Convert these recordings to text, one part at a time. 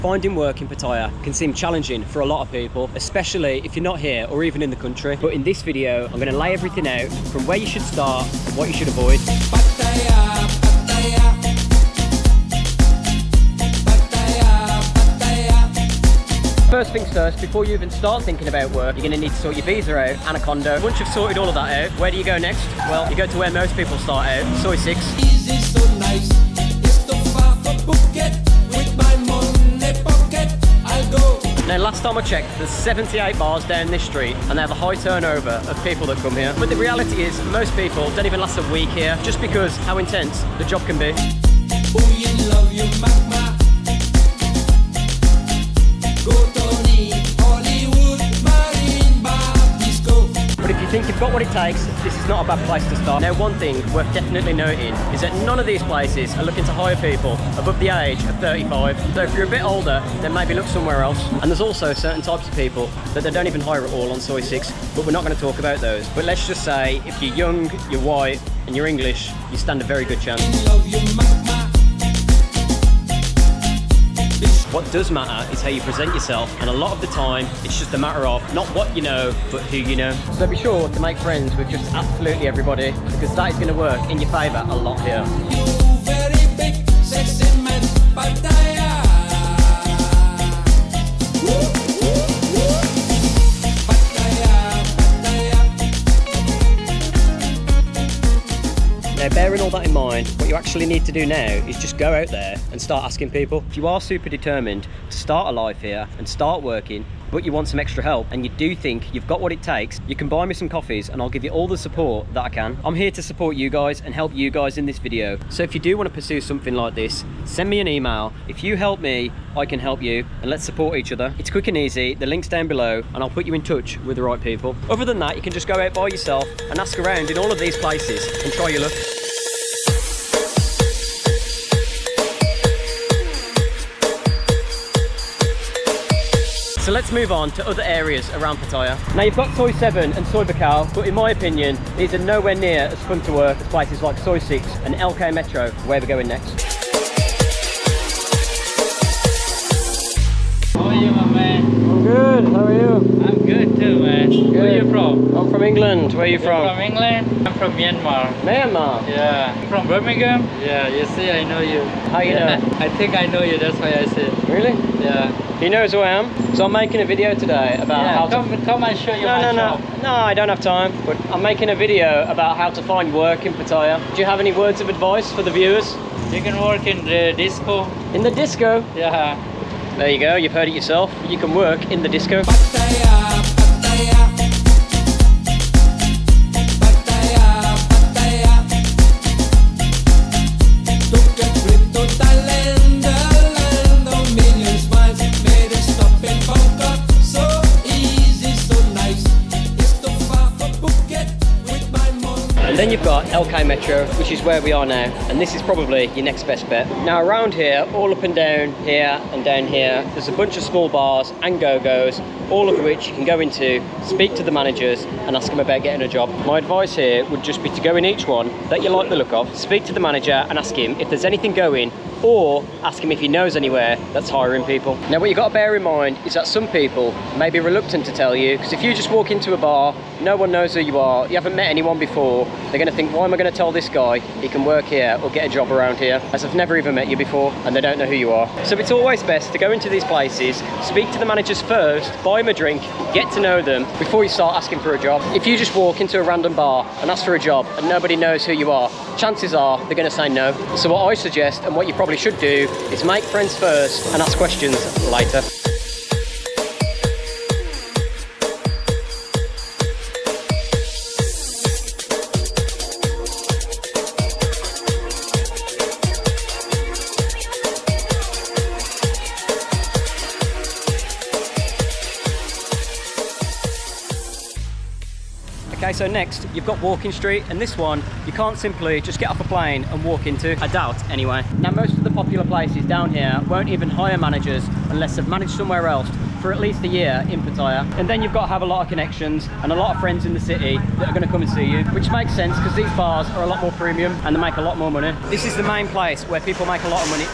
Finding work in Pattaya can seem challenging for a lot of people, especially if you're not here or even in the country. But in this video, I'm going to lay everything out from where you should start and what you should avoid. Pattaya, Pattaya. First things first, before you even start thinking about work, you're going to need to sort your visa out and a condo. Once you've sorted all of that out, where do you go next? Well, you go to where most people start out, Soi 6. Easy, so nice. It's too far for Phuket. With my money pocket, I'll go. Now, last time I checked, there's 78 bars down this street, and they have a high turnover of people that come here. But the reality is, most people don't even last a week here, just because how intense the job can be. Oh, you love you, mama. But if you think you've got what it takes, this is not a bad place to start. Now, one thing worth definitely noting is that none of these places are looking to hire people above the age of 35. So if you're a bit older, then maybe look somewhere else. And there's also certain types of people that they don't even hire at all on Soi 6, but we're not going to talk about those. But let's just say, if you're young, you're white, and you're English, you stand a very good chance. What does matter is how you present yourself, and a lot of the time it's just a matter of not what you know, but who you know. So be sure to make friends with just absolutely everybody, because that is going to work in your favour a lot here. You very big, sexy man, Pattaya. Now, bearing all that in mind, what you actually need to do now is just go out there and start asking people. If you are super determined to start a life here and start working, but you want some extra help and you do think you've got what it takes, you can buy me some coffees and I'll give you all the support that I can. I'm here to support you guys and help you guys in this video. So if you do want to pursue something like this, send me an email. If you help me, I can help you, and let's support each other. It's quick and easy. The link's down below and I'll put you in touch with the right people. Other than that, you can just go out by yourself and ask around in all of these places and try your luck. So let's move on to other areas around Pattaya. Now, you've got Soi 7 and Soi Buakhao, but in my opinion, these are nowhere near as fun to work as places like Soi 6 and LK Metro, where we're going next. How are you, my man? I'm good, how are you? I'm good too, man. Good. Where are you from? I'm from England. Where are you from? From England? I'm from Myanmar. Myanmar? Yeah. From Birmingham? Yeah, you see, I know you. How you know? I think I know you, that's why I said. Really? Yeah. He knows who I am. So I'm making a video today about how to... Come and show you my shop. No, I don't have time. But I'm making a video about how to find work in Pattaya. Do you have any words of advice for the viewers? You can work in the disco. In the disco? Yeah. There you go, you've heard it yourself. You can work in the disco. Pattaya, Pattaya. And then you've got LK Metro, which is where we are now, and this is probably your next best bet. Now, around here, all up and down here and down here, there's a bunch of small bars and go-go's, all of which you can go into, speak to the managers and ask them about getting a job. My advice here would just be to go in each one that you like the look of, speak to the manager and ask him if there's anything going, or ask him if he knows anywhere that's hiring people. Now, what you've got to bear in mind is that some people may be reluctant to tell you, because if you just walk into a bar, no one knows who you are, you haven't met anyone before, they're going to think, why am I going to tell this guy he can work here or get a job around here, as I've never even met you before and they don't know who you are. So it's always best to go into these places, speak to the managers first, buy them a drink, get to know them before you start asking for a job. If you just walk into a random bar and ask for a job and nobody knows who you are, chances are they're going to say no. So what I suggest, and what you probably should do, is make friends first and ask questions later. Okay, so next you've got Walking Street, and this one you can't simply just get off a plane and walk into. I doubt, anyway. Now, most of the popular places down here won't even hire managers unless they've managed somewhere else for at least a year in Pattaya. And then you've got to have a lot of connections and a lot of friends in the city that are going to come and see you, which makes sense because these bars are a lot more premium and they make a lot more money. This is the main place where people make a lot of money.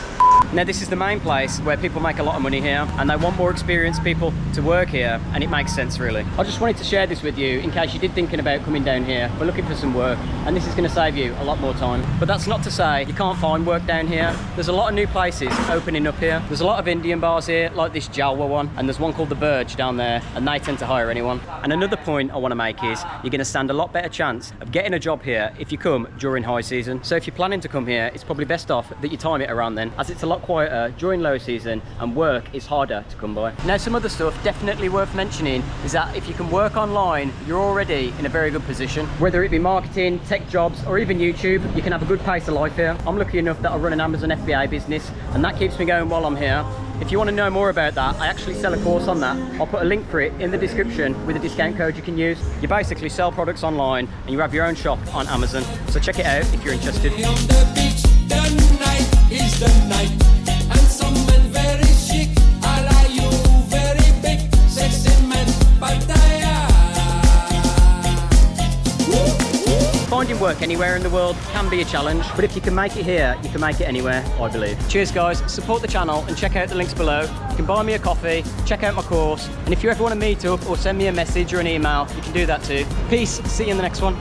Now this is the main place where people make a lot of money here, and they want more experienced people to work here, and it makes sense really. I just wanted to share this with you in case you did thinking about coming down here. We're looking for some work, and this is going to save you a lot more time. But that's not to say you can't find work down here. There's a lot of new places opening up here. There's a lot of Indian bars here, like this Jalwa one, and there's one called the Verge down there, and they tend to hire anyone. And another point I want to make is you're going to stand a lot better chance of getting a job here if you come during high season. So if you're planning to come here, it's probably best off that you time it around then, as it's a lot quieter during low season and work is harder to come by. Now some other stuff definitely worth mentioning is that if you can work online, you're already in a very good position. Whether it be marketing, tech jobs, or even YouTube, you can have a good pace of life here. I'm lucky enough that I run an Amazon FBA business, and that keeps me going while I'm here. If you want to know more about that, I actually sell a course on that. I'll put a link for it in the description with a discount code you can use. You basically sell products online and you have your own shop on Amazon. So check it out if you're interested. On the beach, the night is the night, and some men very chic, I like you very big, sexy men, Pattaya. Finding work anywhere in the world can be a challenge, but if you can make it here, you can make it anywhere, I believe. Cheers guys, support the channel and check out the links below. You can buy me a coffee, check out my course, and if you ever want to meet up or send me a message or an email, you can do that too. Peace, see you in the next one.